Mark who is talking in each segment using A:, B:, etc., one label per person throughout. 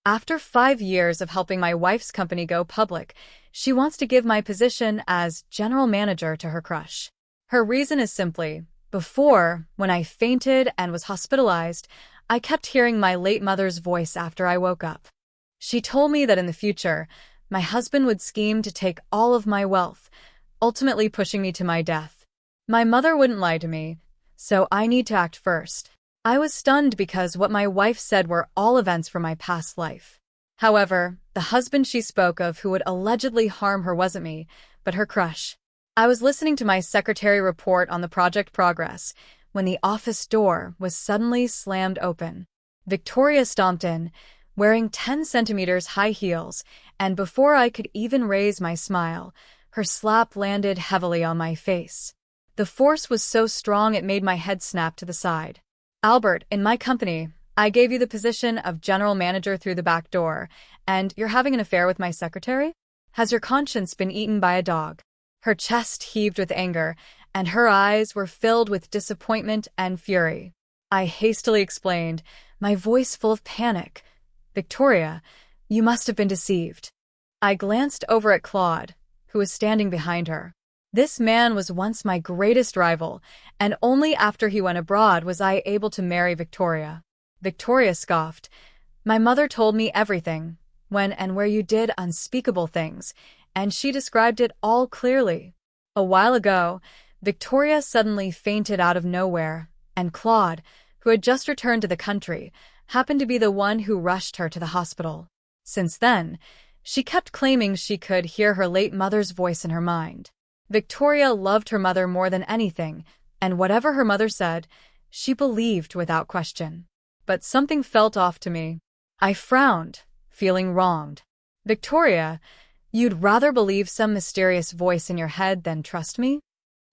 A: After 5 years of helping my wife's company go public, she wants to give my position as general manager to her crush. Her reason is simply, before, when I fainted and was hospitalized, I kept hearing my late mother's voice after I woke up. She told me that in the future, my husband would scheme to take all of my wealth, ultimately pushing me to my death. My mother wouldn't lie to me, so I need to act first. I was stunned because what my wife said were all events from my past life. However, the husband she spoke of who would allegedly harm her wasn't me, but her crush. I was listening to my secretary report on the project progress when the office door was suddenly slammed open. Victoria stomped in, wearing 10 centimeters high heels, and before I could even raise my smile, her slap landed heavily on my face. The force was so strong it made my head snap to the side. "Albert, in my company, I gave you the position of general manager through the back door, and you're having an affair with my secretary? Has your conscience been eaten by a dog?" Her chest heaved with anger, and her eyes were filled with disappointment and fury. I hastily explained, my voice full of panic. "Victoria, you must have been deceived." I glanced over at Claude, who was standing behind her. This man was once my greatest rival, and only after he went abroad was I able to marry Victoria. Victoria scoffed. "My mother told me everything, when and where you did unspeakable things, and she described it all clearly." A while ago, Victoria suddenly fainted out of nowhere, and Claude, who had just returned to the country, happened to be the one who rushed her to the hospital. Since then, she kept claiming she could hear her late mother's voice in her mind. Victoria loved her mother more than anything, and whatever her mother said, she believed without question. But something felt off to me. I frowned, feeling wronged. "Victoria, you'd rather believe some mysterious voice in your head than trust me?"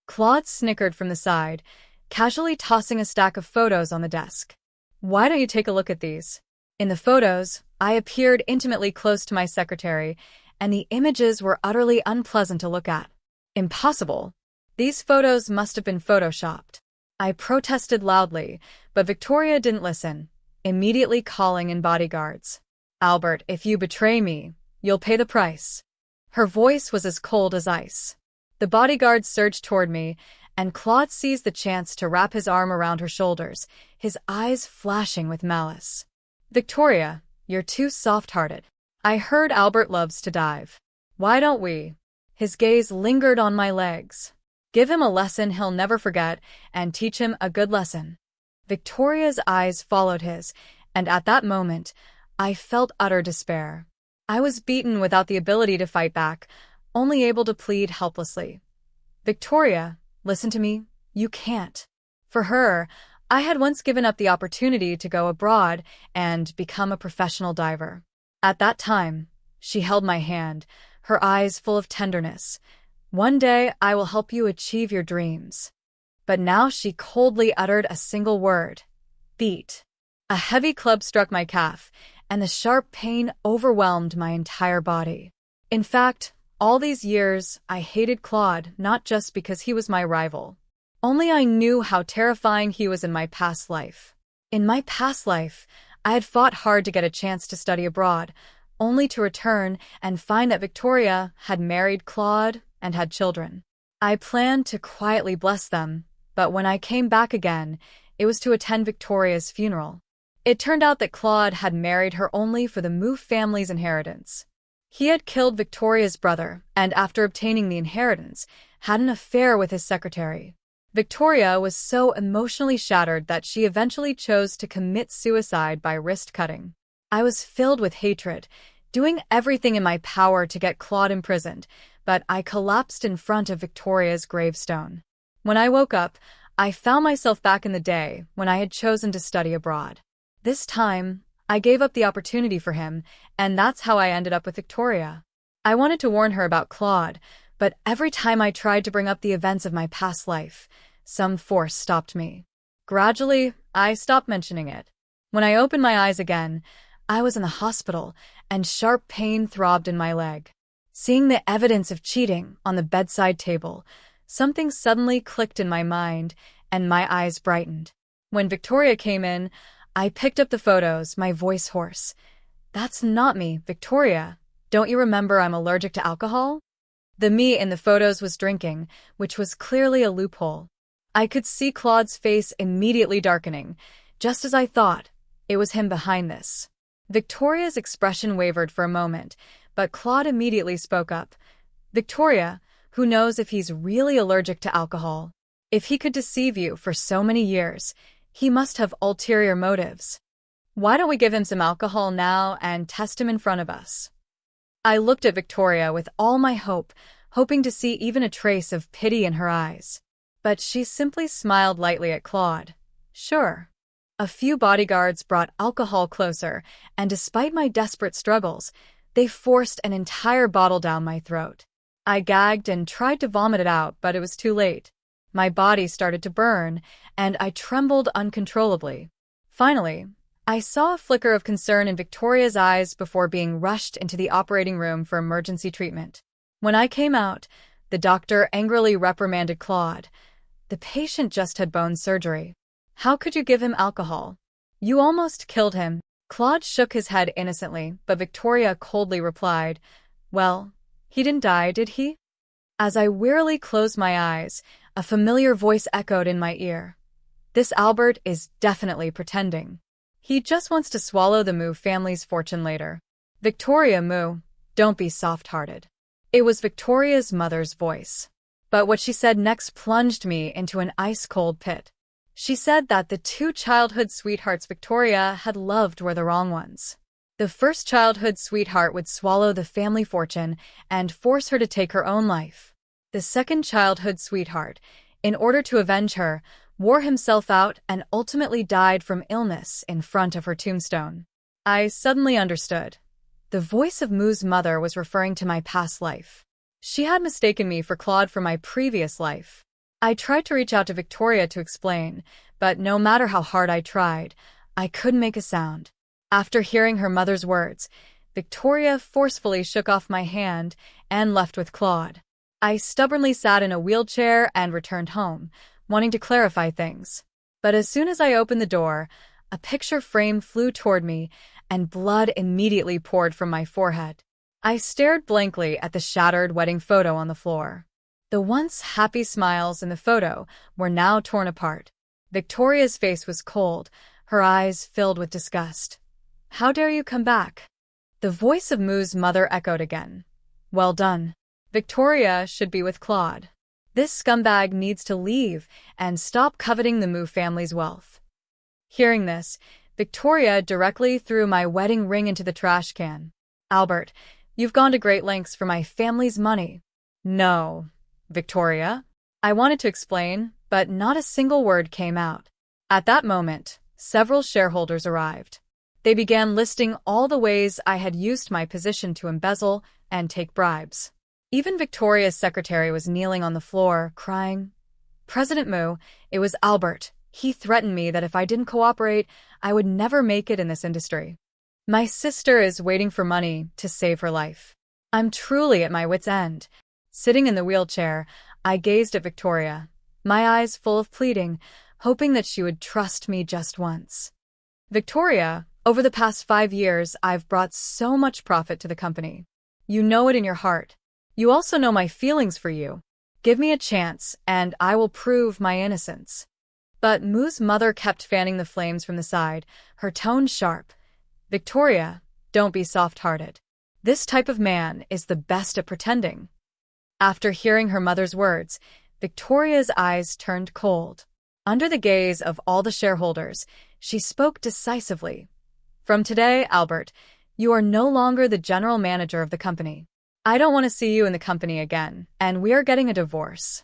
A: Claude snickered from the side, casually tossing a stack of photos on the desk. "Why don't you take a look at these?" In the photos, I appeared intimately close to my secretary, and the images were utterly unpleasant to look at. "Impossible. These photos must have been photoshopped." I protested loudly, but Victoria didn't listen, immediately calling in bodyguards. "Albert, if you betray me, you'll pay the price." Her voice was as cold as ice. The bodyguards surged toward me, and Claude seized the chance to wrap his arm around her shoulders, his eyes flashing with malice. "Victoria, you're too soft-hearted. I heard Albert loves to dive. Why don't we?" His gaze lingered on my legs. "Give him a lesson he'll never forget, and teach him a good lesson." Victoria's eyes followed his, and at that moment, I felt utter despair. I was beaten without the ability to fight back, only able to plead helplessly. "Victoria, listen to me, you can't." For her, I had once given up the opportunity to go abroad and become a professional diver. At that time, she held my hand, her eyes full of tenderness. "One day I will help you achieve your dreams." But now she coldly uttered a single word: "Beat." A heavy club struck my calf, and the sharp pain overwhelmed my entire body. In fact, all these years, I hated Claude not just because he was my rival. Only I knew how terrifying he was in my past life. In my past life, I had fought hard to get a chance to study abroad, only to return and find that Victoria had married Claude and had children. I planned to quietly bless them, but when I came back again, it was to attend Victoria's funeral. It turned out that Claude had married her only for the Mouffe family's inheritance. He had killed Victoria's brother, and after obtaining the inheritance, had an affair with his secretary. Victoria was so emotionally shattered that she eventually chose to commit suicide by wrist cutting. I was filled with hatred, doing everything in my power to get Claude imprisoned, but I collapsed in front of Victoria's gravestone. When I woke up, I found myself back in the day when I had chosen to study abroad. This time, I gave up the opportunity for him, and that's how I ended up with Victoria. I wanted to warn her about Claude, but every time I tried to bring up the events of my past life, some force stopped me. Gradually, I stopped mentioning it. When I opened my eyes again, I was in the hospital, and sharp pain throbbed in my leg. Seeing the evidence of cheating on the bedside table, something suddenly clicked in my mind, and my eyes brightened. When Victoria came in, I picked up the photos, my voice hoarse. That's not me, Victoria. Don't you remember I'm allergic to alcohol? The me in the photos was drinking, which was clearly a loophole. I could see Claude's face immediately darkening. Just as I thought, it was him behind this. Victoria's expression wavered for a moment, but Claude immediately spoke up. Victoria, who knows if he's really allergic to alcohol? If he could deceive you for so many years, he must have ulterior motives. Why don't we give him some alcohol now and test him in front of us? I looked at Victoria with all my hope, hoping to see even a trace of pity in her eyes. But she simply smiled lightly at Claude. Sure. A few bodyguards brought alcohol closer, and despite my desperate struggles, they forced an entire bottle down my throat. I gagged and tried to vomit it out, but it was too late. My body started to burn, and I trembled uncontrollably. Finally, I saw a flicker of concern in Victoria's eyes before being rushed into the operating room for emergency treatment. When I came out, the doctor angrily reprimanded Claude. The patient just had bone surgery. How could you give him alcohol? You almost killed him. Claude shook his head innocently, but Victoria coldly replied, Well, he didn't die, did he? As I wearily closed my eyes, a familiar voice echoed in my ear. This Albert is definitely pretending. He just wants to swallow the Mu family's fortune later. Victoria Mu, don't be soft-hearted. It was Victoria's mother's voice. But what she said next plunged me into an ice-cold pit. She said that the two childhood sweethearts Victoria had loved were the wrong ones. The first childhood sweetheart would swallow the family fortune and force her to take her own life. The second childhood sweetheart, in order to avenge her, wore himself out and ultimately died from illness in front of her tombstone. I suddenly understood. The voice of Mu's mother was referring to my past life. She had mistaken me for Claude from my previous life. I tried to reach out to Victoria to explain, but no matter how hard I tried, I couldn't make a sound. After hearing her mother's words, Victoria forcefully shook off my hand and left with Claude. I stubbornly sat in a wheelchair and returned home, wanting to clarify things. But as soon as I opened the door, a picture frame flew toward me, and blood immediately poured from my forehead. I stared blankly at the shattered wedding photo on the floor. The once happy smiles in the photo were now torn apart. Victoria's face was cold, her eyes filled with disgust. How dare you come back? The voice of Mu's mother echoed again. Well done. Victoria should be with Claude. This scumbag needs to leave and stop coveting the Mu family's wealth. Hearing this, Victoria directly threw my wedding ring into the trash can. Albert, you've gone to great lengths for my family's money. No, Victoria. I wanted to explain, but not a single word came out. At that moment, several shareholders arrived. They began listing all the ways I had used my position to embezzle and take bribes. Even Victoria's secretary was kneeling on the floor, crying, President Mu, it was Albert. He threatened me that if I didn't cooperate, I would never make it in this industry. My sister is waiting for money to save her life. I'm truly at my wit's end. Sitting in the wheelchair, I gazed at Victoria, my eyes full of pleading, hoping that she would trust me just once. Victoria, over the past 5 years, I've brought so much profit to the company. You know it in your heart. You also know my feelings for you. Give me a chance, and I will prove my innocence. But Mu's mother kept fanning the flames from the side, her tone sharp. Victoria, don't be soft-hearted. This type of man is the best at pretending. After hearing her mother's words, Victoria's eyes turned cold. Under the gaze of all the shareholders, she spoke decisively. From today, Albert, you are no longer the general manager of the company. I don't want to see you in the company again, and we are getting a divorce.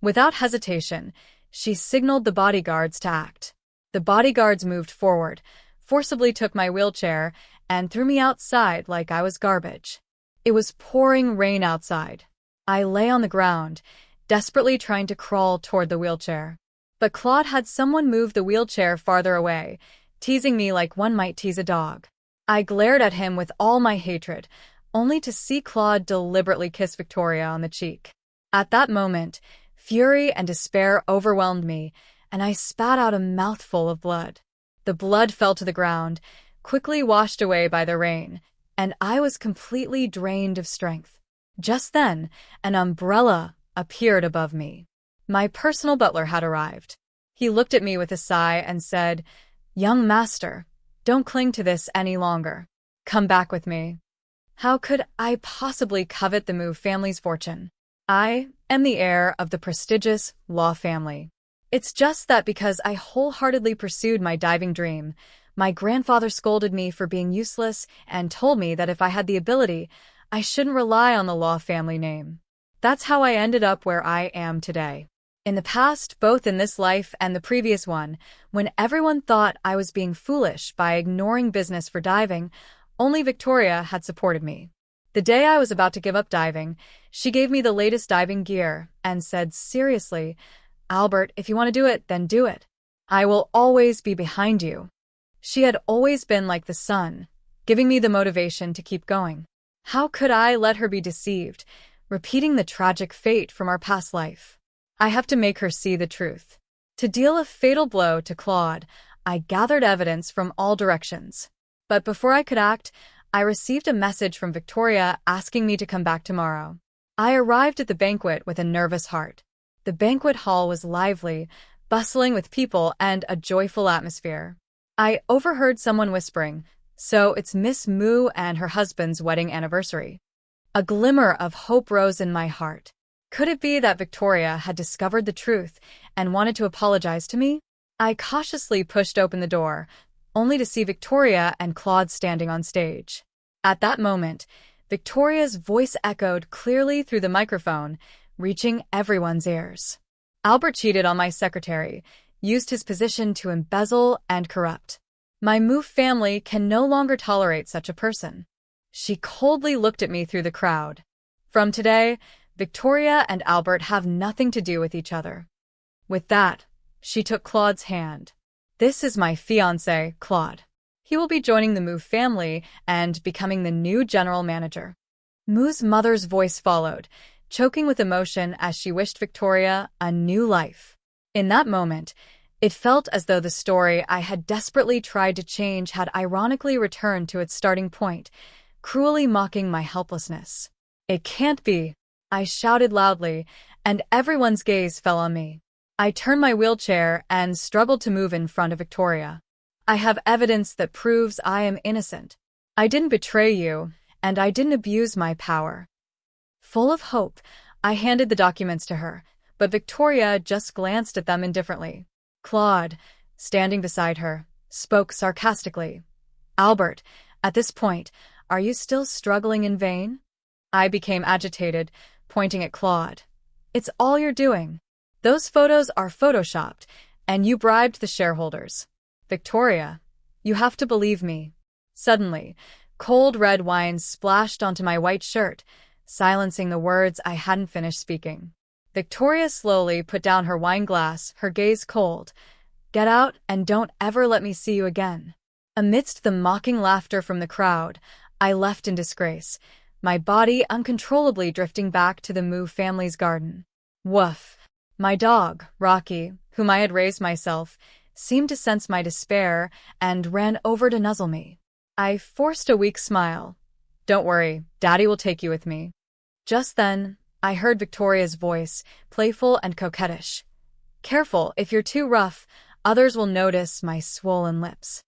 A: Without hesitation, she signaled the bodyguards to act. The bodyguards moved forward, forcibly took my wheelchair, and threw me outside like I was garbage. It was pouring rain outside. I lay on the ground, desperately trying to crawl toward the wheelchair. But Claude had someone move the wheelchair farther away, teasing me like one might tease a dog. I glared at him with all my hatred, only to see Claude deliberately kiss Victoria on the cheek. At that moment, fury and despair overwhelmed me, and I spat out a mouthful of blood. The blood fell to the ground, quickly washed away by the rain, and I was completely drained of strength. Just then, an umbrella appeared above me. My personal butler had arrived. He looked at me with a sigh and said, "Young master, don't cling to this any longer. Come back with me." How could I possibly covet the Move family's fortune? I am the heir of the prestigious Law family. It's just that because I wholeheartedly pursued my diving dream, my grandfather scolded me for being useless and told me that if I had the ability, I shouldn't rely on the Law family name. That's how I ended up where I am today. In the past, both in this life and the previous one, when everyone thought I was being foolish by ignoring business for diving, only Victoria had supported me. The day I was about to give up diving, she gave me the latest diving gear and said seriously, "Albert, if you want to do it, then do it. I will always be behind you." She had always been like the sun, giving me the motivation to keep going. How could I let her be deceived, repeating the tragic fate from our past life? I have to make her see the truth. To deal a fatal blow to Claude, I gathered evidence from all directions. But before I could act, I received a message from Victoria asking me to come back tomorrow. I arrived at the banquet with a nervous heart. The banquet hall was lively, bustling with people and a joyful atmosphere. I overheard someone whispering, "So it's Miss Moo and her husband's wedding anniversary." A glimmer of hope rose in my heart. Could it be that Victoria had discovered the truth and wanted to apologize to me? I cautiously pushed open the door, only to see Victoria and Claude standing on stage. At that moment, Victoria's voice echoed clearly through the microphone, reaching everyone's ears. "Albert cheated on my secretary, used his position to embezzle and corrupt. My Move family can no longer tolerate such a person." She coldly looked at me through the crowd. "From today, Victoria and Albert have nothing to do with each other." With that, she took Claude's hand. "This is my fiancé, Claude. He will be joining the Move family and becoming the new general manager." Moo's mother's voice followed, choking with emotion as she wished Victoria a new life. In that moment, it felt as though the story I had desperately tried to change had ironically returned to its starting point, cruelly mocking my helplessness. "It can't be," I shouted loudly, and everyone's gaze fell on me. I turned my wheelchair and struggled to move in front of Victoria. "I have evidence that proves I am innocent. I didn't betray you, and I didn't abuse my power." Full of hope, I handed the documents to her, but Victoria just glanced at them indifferently. Claude, standing beside her, spoke sarcastically. "Albert, at this point, are you still struggling in vain?" I became agitated, pointing at Claude. "It's all you're doing. Those photos are photoshopped, and you bribed the shareholders. Victoria, you have to believe me." Suddenly, cold red wine splashed onto my white shirt, silencing the words I hadn't finished speaking. Victoria slowly put down her wine glass, her gaze cold. "Get out and don't ever let me see you again." Amidst the mocking laughter from the crowd, I left in disgrace, my body uncontrollably drifting back to the Moo family's garden. Woof. My dog, Rocky, whom I had raised myself, seemed to sense my despair and ran over to nuzzle me. I forced a weak smile. "Don't worry, Daddy will take you with me." Just then, I heard Victoria's voice, playful and coquettish. "Careful, if you're too rough, others will notice my swollen lips."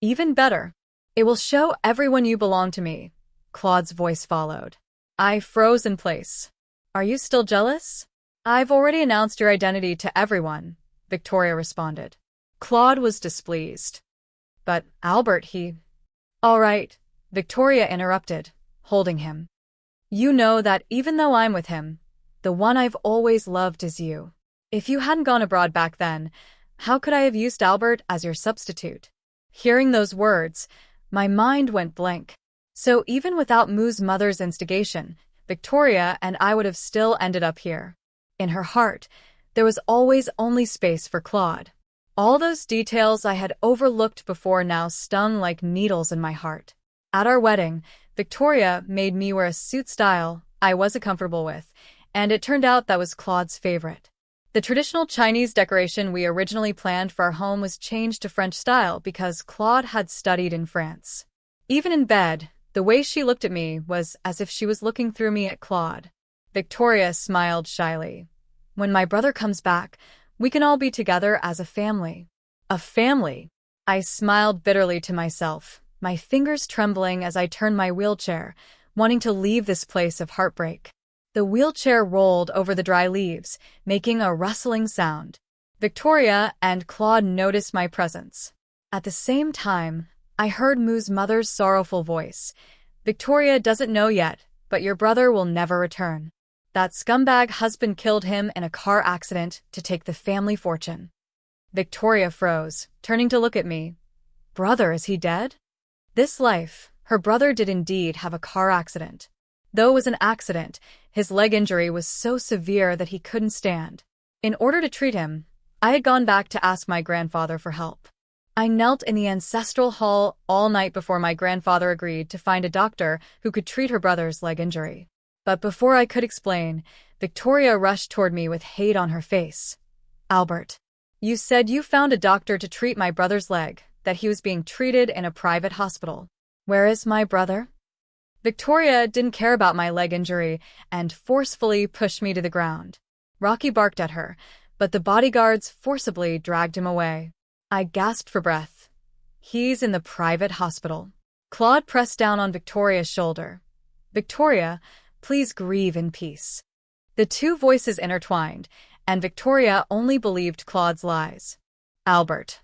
A: "Even better. It will show everyone you belong to me," Claude's voice followed. I froze in place. "Are you still jealous?" "I've already announced your identity to everyone," Victoria responded. Claude was displeased. "But Albert, he—" "All right," Victoria interrupted, holding him. "You know that even though I'm with him, the one I've always loved is you. If you hadn't gone abroad back then, how could I have used Albert as your substitute?" Hearing those words, my mind went blank. So even without Moo's mother's instigation, Victoria and I would have still ended up here. In her heart, there was always only space for Claude. All those details I had overlooked before now stung like needles in my heart. At our wedding, Victoria made me wear a suit style I wasn't comfortable with, and it turned out that was Claude's favorite. The traditional Chinese decoration we originally planned for our home was changed to French style because Claude had studied in France. Even in bed, the way she looked at me was as if she was looking through me at Claude. Victoria smiled shyly. When my brother comes back, we can all be together as a family. A family? I smiled bitterly to myself, my fingers trembling as I turned my wheelchair, wanting to leave this place of heartbreak. The wheelchair rolled over the dry leaves, making a rustling sound. Victoria and Claude noticed my presence. At the same time, I heard Moo's mother's sorrowful voice. Victoria doesn't know yet, but your brother will never return. That scumbag husband killed him in a car accident to take the family fortune. Victoria froze, turning to look at me. Brother, is he dead? This life, her brother did indeed have a car accident. Though it was an accident, his leg injury was so severe that he couldn't stand. In order to treat him, I had gone back to ask my grandfather for help. I knelt in the ancestral hall all night before my grandfather agreed to find a doctor who could treat her brother's leg injury. But before I could explain, Victoria rushed toward me with hate on her face. Albert, you said you found a doctor to treat my brother's leg, that he was being treated in a private hospital. Where is my brother? Victoria didn't care about my leg injury and forcefully pushed me to the ground. Rocky barked at her, but the bodyguards forcibly dragged him away. I gasped for breath. He's in the private hospital. Claude pressed down on Victoria's shoulder. Victoria, please grieve in peace. The two voices intertwined, and Victoria only believed Claude's lies. Albert.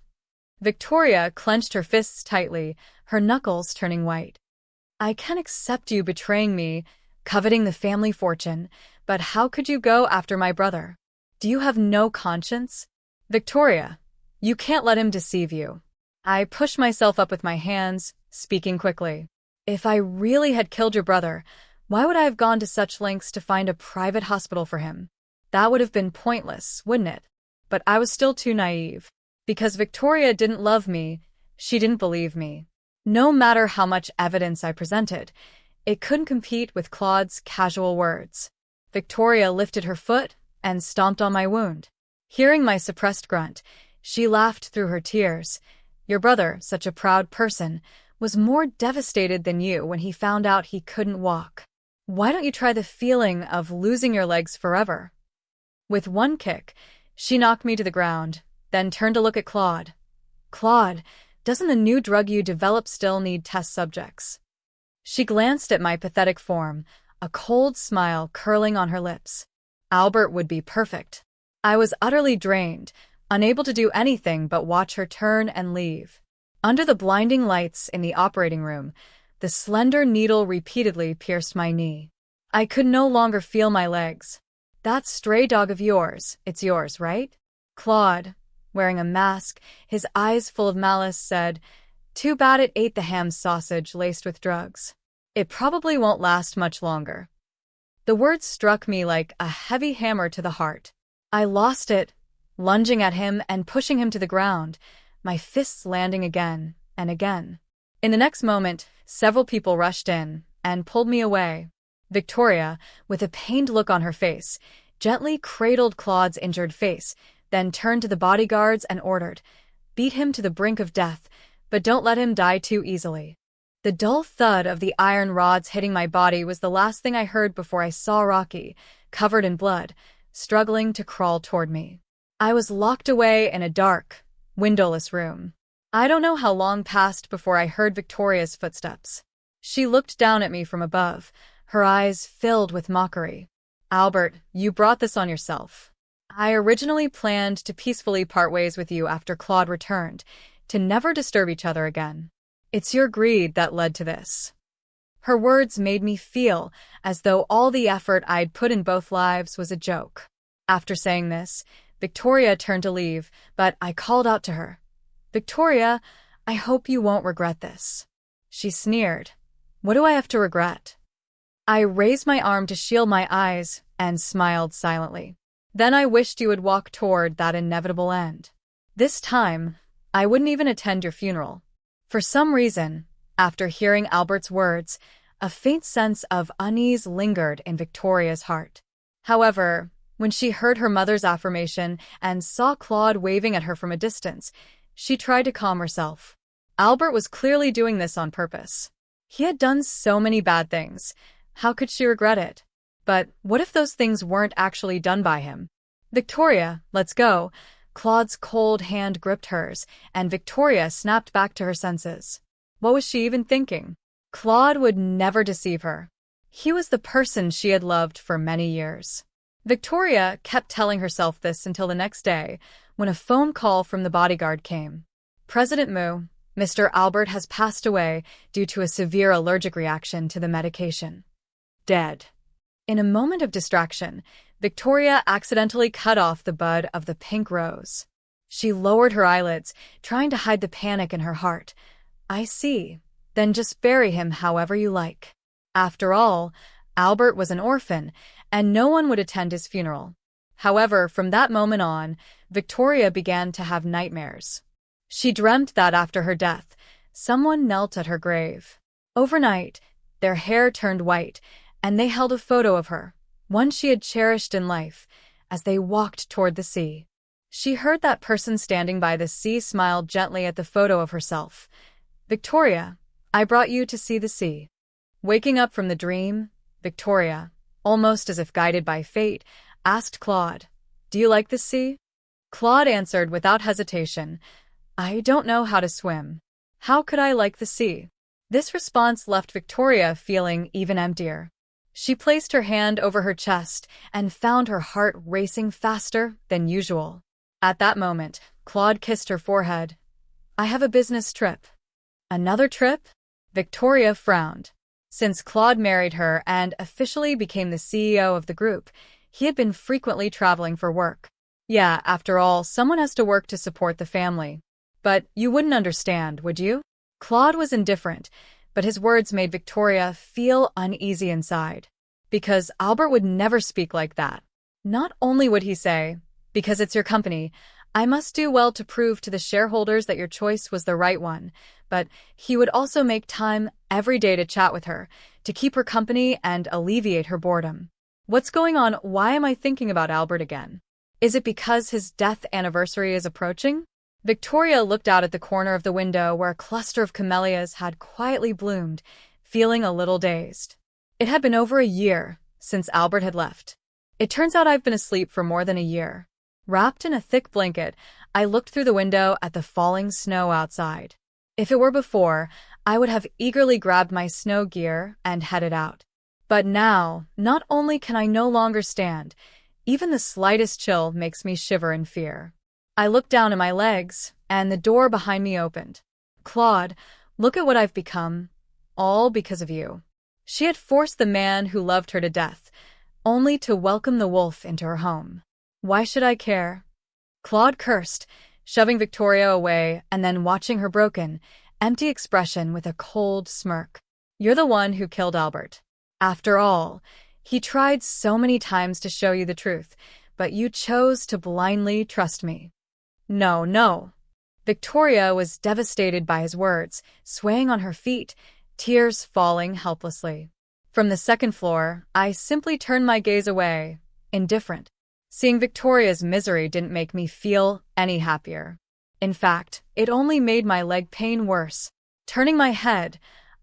A: Victoria clenched her fists tightly, her knuckles turning white. I can accept you betraying me, coveting the family fortune, but how could you go after my brother? Do you have no conscience? Victoria, you can't let him deceive you. I pushed myself up with my hands, speaking quickly. If I really had killed your brother, why would I have gone to such lengths to find a private hospital for him? That would have been pointless, wouldn't it? But I was still too naive. Because Victoria didn't love me, she didn't believe me. No matter how much evidence I presented, it couldn't compete with Claude's casual words. Victoria lifted her foot and stomped on my wound. Hearing my suppressed grunt, she laughed through her tears. Your brother, such a proud person, was more devastated than you when he found out he couldn't walk. Why don't you try the feeling of losing your legs forever? With one kick, she knocked me to the ground, then turned to look at Claude. Claude, doesn't the new drug you developed still need test subjects? She glanced at my pathetic form, a cold smile curling on her lips. Albert would be perfect. I was utterly drained, unable to do anything but watch her turn and leave. Under the blinding lights in the operating room, the slender needle repeatedly pierced my knee. I could no longer feel my legs. That stray dog of yours, it's yours, right? Claude, wearing a mask, his eyes full of malice, said, Too bad it ate the ham sausage laced with drugs. It probably won't last much longer. The words struck me like a heavy hammer to the heart. I lost it, lunging at him and pushing him to the ground, my fists landing again and again. In the next moment, several people rushed in and pulled me away. Victoria, with a pained look on her face, gently cradled Claude's injured face, then turned to the bodyguards and ordered, Beat him to the brink of death, but don't let him die too easily. The dull thud of the iron rods hitting my body was the last thing I heard before I saw Rocky, covered in blood, struggling to crawl toward me. I was locked away in a dark, windowless room. I don't know how long passed before I heard Victoria's footsteps. She looked down at me from above, her eyes filled with mockery. Albert, you brought this on yourself. I originally planned to peacefully part ways with you after Claude returned, to never disturb each other again. It's your greed that led to this. Her words made me feel as though all the effort I'd put in both lives was a joke. After saying this, Victoria turned to leave, but I called out to her. Victoria, I hope you won't regret this. She sneered. What do I have to regret? I raised my arm to shield my eyes and smiled silently. Then I wished you would walk toward that inevitable end. This time, I wouldn't even attend your funeral. For some reason, after hearing Albert's words, a faint sense of unease lingered in Victoria's heart. However, When she heard her mother's affirmation and saw Claude waving at her from a distance, she tried to calm herself. Albert was clearly doing this on purpose. He had done so many bad things. How could she regret it? But what if those things weren't actually done by him? Victoria, let's go. Claude's cold hand gripped hers, and Victoria snapped back to her senses. What was she even thinking? Claude would never deceive her. He was the person she had loved for many years. Victoria kept telling herself this until the next day, when a phone call from the bodyguard came. President Mu, Mr. Albert has passed away due to a severe allergic reaction to the medication. Dead. In a moment of distraction, Victoria accidentally cut off the bud of the pink rose. She lowered her eyelids, trying to hide the panic in her heart. I see. Then just bury him however you like. After all, Albert was an orphan, and no one would attend his funeral. However, from that moment on, Victoria began to have nightmares. She dreamt that after her death, someone knelt at her grave. Overnight, their hair turned white, and they held a photo of her, one she had cherished in life, as they walked toward the sea. She heard that person standing by the sea smile gently at the photo of herself. Victoria, I brought you to see the sea. Waking up from the dream, Victoria, almost as if guided by fate, asked Claude, Do you like the sea? Claude answered without hesitation, I don't know how to swim. How could I like the sea? This response left Victoria feeling even emptier. She placed her hand over her chest and found her heart racing faster than usual. At that moment, Claude kissed her forehead. I have a business trip. Another trip? Victoria frowned. Since Claude married her and officially became the CEO of the group, he had been frequently traveling for work. Yeah, after all, someone has to work to support the family. But you wouldn't understand, would you? Claude was indifferent, but his words made Victoria feel uneasy inside. Because Albert would never speak like that. Not only would he say, because it's your company, I must do well to prove to the shareholders that your choice was the right one, but he would also make time every day to chat with her, to keep her company and alleviate her boredom. What's going on? Why am I thinking about Albert again? Is it because his death anniversary is approaching? Victoria looked out at the corner of the window where a cluster of camellias had quietly bloomed, feeling a little dazed. It had been over a year since Albert had left. It turns out I've been asleep for more than a year. Wrapped in a thick blanket, I looked through the window at the falling snow outside. If it were before, I would have eagerly grabbed my snow gear and headed out. But now, not only can I no longer stand, even the slightest chill makes me shiver in fear. I looked down at my legs, and the door behind me opened. Claude, look at what I've become. All because of you. She had forced the man who loved her to death, only to welcome the wolf into her home. Why should I care? Claude cursed, shoving Victoria away and then watching her broken, empty expression with a cold smirk. You're the one who killed Albert. After all, he tried so many times to show you the truth, but you chose to blindly trust me. No. Victoria was devastated by his words, swaying on her feet, tears falling helplessly. From the second floor, I simply turned my gaze away, indifferent. Seeing Victoria's misery didn't make me feel any happier. In fact, it only made my leg pain worse. Turning my head,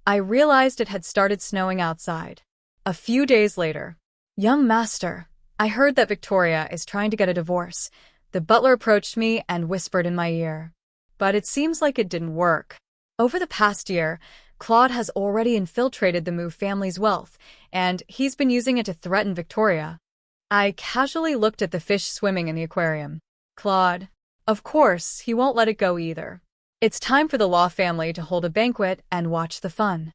A: I realized it had started snowing outside. A few days later, Young master, I heard that Victoria is trying to get a divorce. The butler approached me and whispered in my ear. But it seems like it didn't work. Over the past year, Claude has already infiltrated the Mu family's wealth, and he's been using it to threaten Victoria. I casually looked at the fish swimming in the aquarium. Claude. Of course, he won't let it go either. It's time for the Law family to hold a banquet and watch the fun.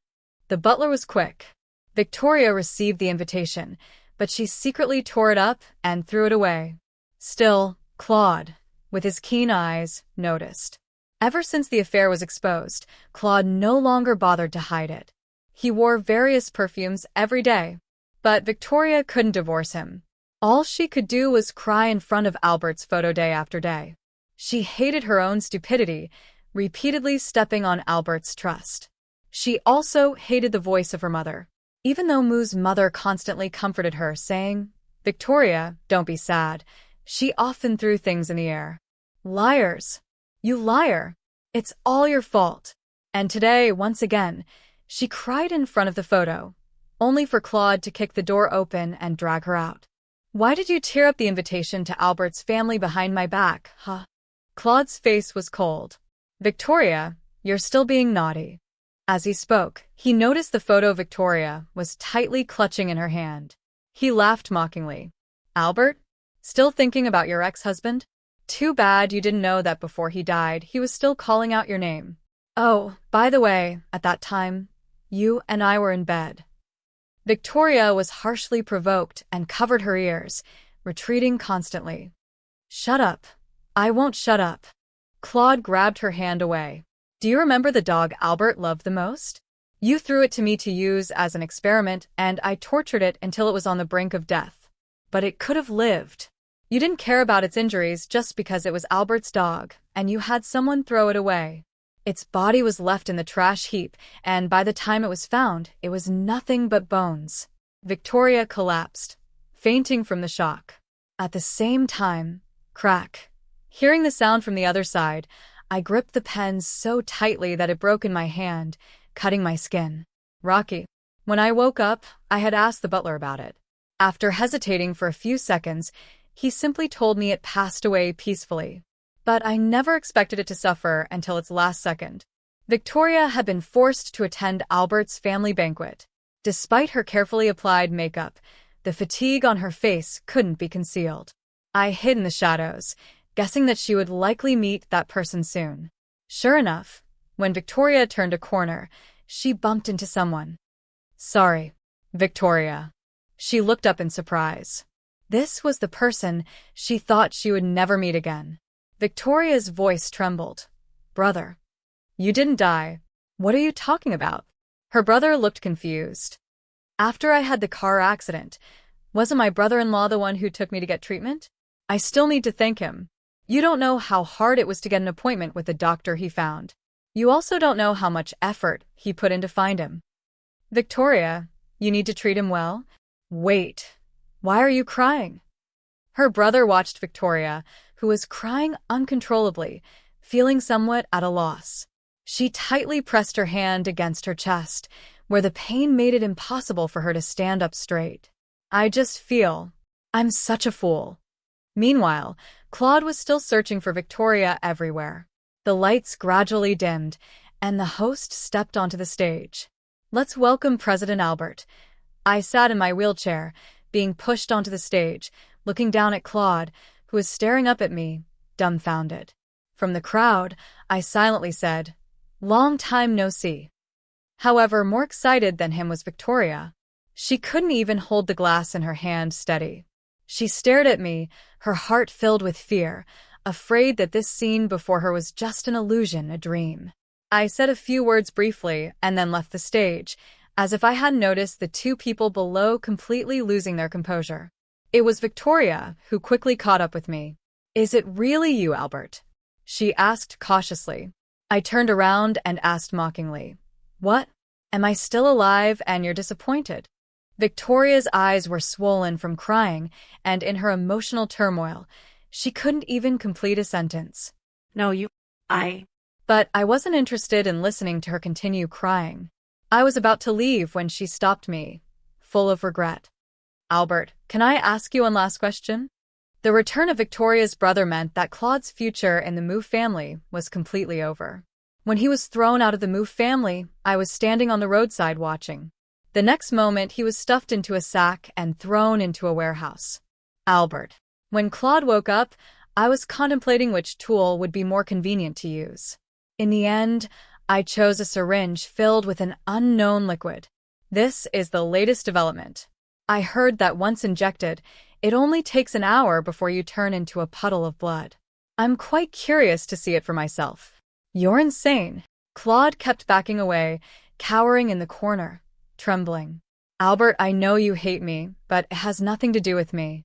A: The butler was quick. Victoria received the invitation, but she secretly tore it up and threw it away. Still, Claude, with his keen eyes, noticed. Ever since the affair was exposed, Claude no longer bothered to hide it. He wore various perfumes every day. But Victoria couldn't divorce him. All she could do was cry in front of Albert's photo day after day. She hated her own stupidity, repeatedly stepping on Albert's trust. She also hated the voice of her mother. Even though Mu's mother constantly comforted her, saying, Victoria, don't be sad. She often threw things in the air. Liars. You liar. It's all your fault. And today, once again, she cried in front of the photo, only for Claude to kick the door open and drag her out. Why did you tear up the invitation to Albert's family behind my back, huh? Claude's face was cold. Victoria, you're still being naughty. As he spoke, he noticed the photo Victoria was tightly clutching in her hand. He laughed mockingly. Albert? Still thinking about your ex-husband? Too bad you didn't know that before he died, he was still calling out your name. Oh, by the way, at that time, you and I were in bed. Victoria was harshly provoked and covered her ears, retreating constantly. Shut up. I won't shut up. Claude grabbed her hand away. Do you remember the dog Albert loved the most? You threw it to me to use as an experiment, and I tortured it until it was on the brink of death. But it could have lived. You didn't care about its injuries just because it was Albert's dog, and you had someone throw it away. Its body was left in the trash heap, and by the time it was found, it was nothing but bones. Victoria collapsed, fainting from the shock. At the same time, crack. Hearing the sound from the other side, I gripped the pen so tightly that it broke in my hand, cutting my skin. Rocky. When I woke up, I had asked the butler about it. After hesitating for a few seconds, he simply told me it passed away peacefully. But I never expected it to suffer until its last second. Victoria had been forced to attend Albert's family banquet. Despite her carefully applied makeup, the fatigue on her face couldn't be concealed. I hid in the shadows, guessing that she would likely meet that person soon. Sure enough, when Victoria turned a corner, she bumped into someone. Sorry, Victoria. She looked up in surprise. This was the person she thought she would never meet again. Victoria's voice trembled. Brother. You didn't die. What are you talking about? Her brother looked confused. After I had the car accident, wasn't my brother-in-law the one who took me to get treatment? I still need to thank him. You don't know how hard it was to get an appointment with the doctor he found. You also don't know how much effort he put in to find him. Victoria, you need to treat him well? Wait. Why are you crying? Her brother watched Victoria, who was crying uncontrollably, feeling somewhat at a loss. She tightly pressed her hand against her chest, where the pain made it impossible for her to stand up straight. I just feel I'm such a fool. Meanwhile, Claude was still searching for Victoria everywhere. The lights gradually dimmed, and the host stepped onto the stage. Let's welcome President Albert. I sat in my wheelchair, being pushed onto the stage, looking down at Claude, who was staring up at me, dumbfounded. From the crowd, I silently said, "Long time no see." However, more excited than him was Victoria. She couldn't even hold the glass in her hand steady. She stared at me, her heart filled with fear, afraid that this scene before her was just an illusion, a dream. I said a few words briefly and then left the stage, as if I hadn't noticed the two people below completely losing their composure. It was Victoria who quickly caught up with me. Is it really you, Albert? She asked cautiously. I turned around and asked mockingly, What? Am I still alive and you're disappointed? Victoria's eyes were swollen from crying, and in her emotional turmoil, she couldn't even complete a sentence.
B: No,
A: But I wasn't interested in listening to her continue crying. I was about to leave when she stopped me, full of regret. Albert, can I ask you one last question? The return of Victoria's brother meant that Claude's future in the Mou family was completely over. When he was thrown out of the Mou family, I was standing on the roadside watching. The next moment, he was stuffed into a sack and thrown into a warehouse. Albert. When Claude woke up, I was contemplating which tool would be more convenient to use. In the end, I chose a syringe filled with an unknown liquid. This is the latest development. I heard that once injected, it only takes an hour before you turn into a puddle of blood. I'm quite curious to see it for myself. You're insane. Claude kept backing away, cowering in the corner, trembling. Albert, I know you hate me, but it has nothing to do with me.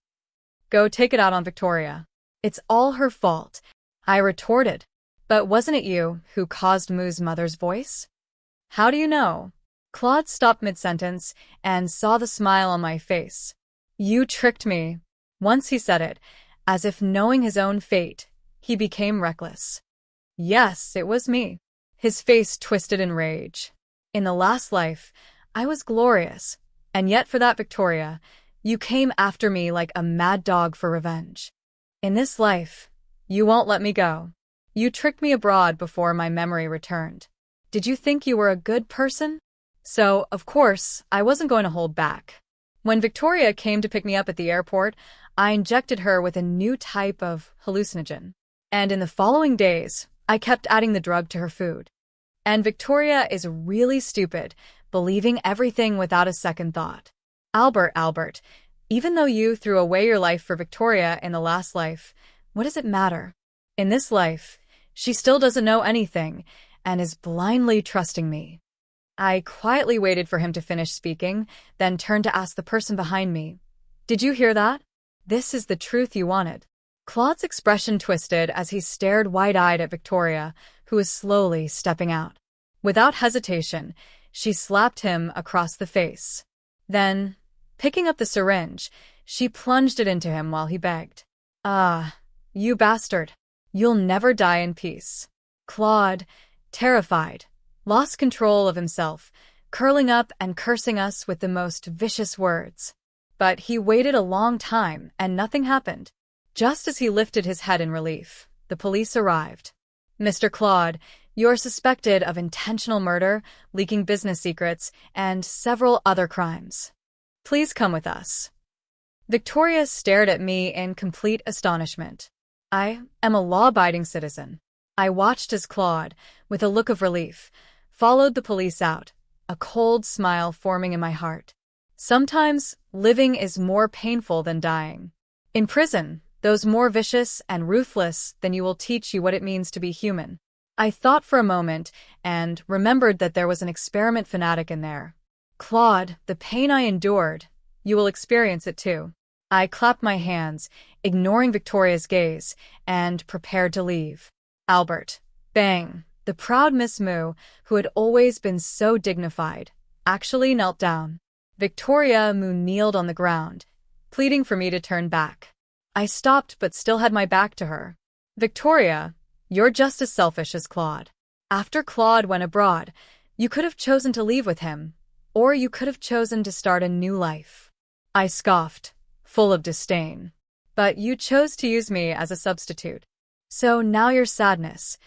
A: Go take it out on Victoria. It's all her fault, I retorted. But wasn't it you who caused Mou's mother's voice? How do you know? Claude stopped mid-sentence and saw the smile on my face. You tricked me. Once he said it, as if knowing his own fate, he became reckless. Yes, it was me. His face twisted in rage. In the last life, I was glorious, and yet for that, Victoria, you came after me like a mad dog for revenge. In this life, you won't let me go. You tricked me abroad before my memory returned. Did you think you were a good person? So, of course, I wasn't going to hold back. When Victoria came to pick me up at the airport, I injected her with a new type of hallucinogen. And in the following days, I kept adding the drug to her food. And Victoria is really stupid, believing everything without a second thought. Albert, even though you threw away your life for Victoria in the last life, what does it matter? In this life, she still doesn't know anything and is blindly trusting me. I quietly waited for him to finish speaking, then turned to ask the person behind me, "Did you hear that? This is the truth you wanted." Claude's expression twisted as he stared wide-eyed at Victoria, who was slowly stepping out. Without hesitation, she slapped him across the face. Then, picking up the syringe, she plunged it into him while he begged. "Ah, you bastard. You'll never die in peace." Claude, terrified, lost control of himself, curling up and cursing us with the most vicious words. But he waited a long time and nothing happened. Just as he lifted his head in relief, the police arrived. "Mr. Claude, you're suspected of intentional murder, leaking business secrets, and several other crimes. Please come with us." Victoria stared at me in complete astonishment. I am a law-abiding citizen. I watched as Claude, with a look of relief, followed the police out, a cold smile forming in my heart. Sometimes, living is more painful than dying. In prison, those more vicious and ruthless than you will teach you what it means to be human. I thought for a moment and remembered that there was an experiment fanatic in there. Claude, the pain I endured, you will experience it too. I clapped my hands, ignoring Victoria's gaze, and prepared to leave. Albert, bang, the proud Miss Moo, who had always been so dignified, actually knelt down. Victoria Moo kneeled on the ground, pleading for me to turn back. I stopped but still had my back to her. "Victoria, you're just as selfish as Claude. After Claude went abroad, you could have chosen to leave with him, or you could have chosen to start a new life." I scoffed, full of disdain. "But you chose to use me as a substitute. So now your sadness.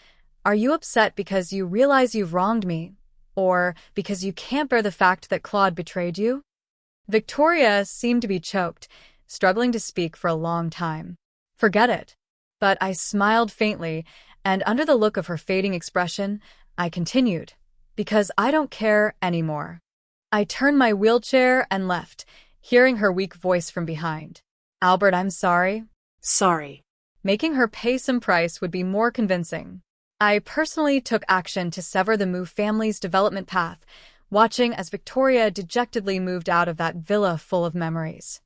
A: Are you upset because you realize you've wronged me, or because you can't bear the fact that Claude betrayed you?" Victoria seemed to be choked, struggling to speak for a long time. "Forget it." But I smiled faintly, and under the look of her fading expression, I continued, "Because I don't care anymore." I turned my wheelchair and left, hearing her weak voice from behind. "Albert, I'm sorry."
B: Sorry.
A: Making her pay some price would be more convincing. I personally took action to sever the Moo family's development path, watching as Victoria dejectedly moved out of that villa full of memories.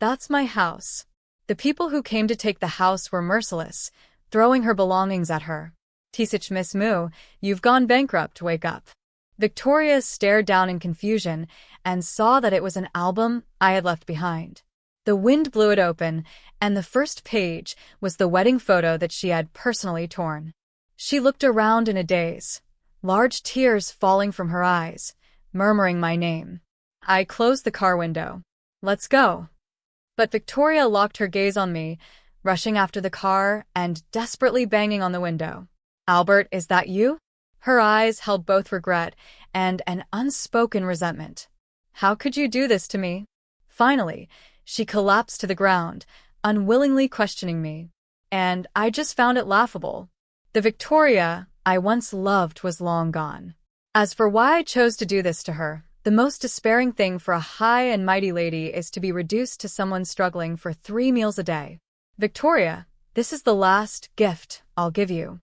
A: That's my house. The people who came to take the house were merciless, throwing her belongings at her. "Tisich, Miss Moo, you've gone bankrupt, wake up." Victoria stared down in confusion and saw that it was an album I had left behind. The wind blew it open, and the first page was the wedding photo that she had personally torn. She looked around in a daze, large tears falling from her eyes, murmuring my name. I closed the car window. "Let's go." But Victoria locked her gaze on me, rushing after the car and desperately banging on the window. "Albert, is that you?" Her eyes held both regret and an unspoken resentment. "How could you do this to me?" Finally, she collapsed to the ground, unwillingly questioning me. And I just found it laughable. The Victoria I once loved was long gone. As for why I chose to do this to her, the most despairing thing for a high and mighty lady is to be reduced to someone struggling for 3 meals a day. "Victoria, this is the last gift I'll give you."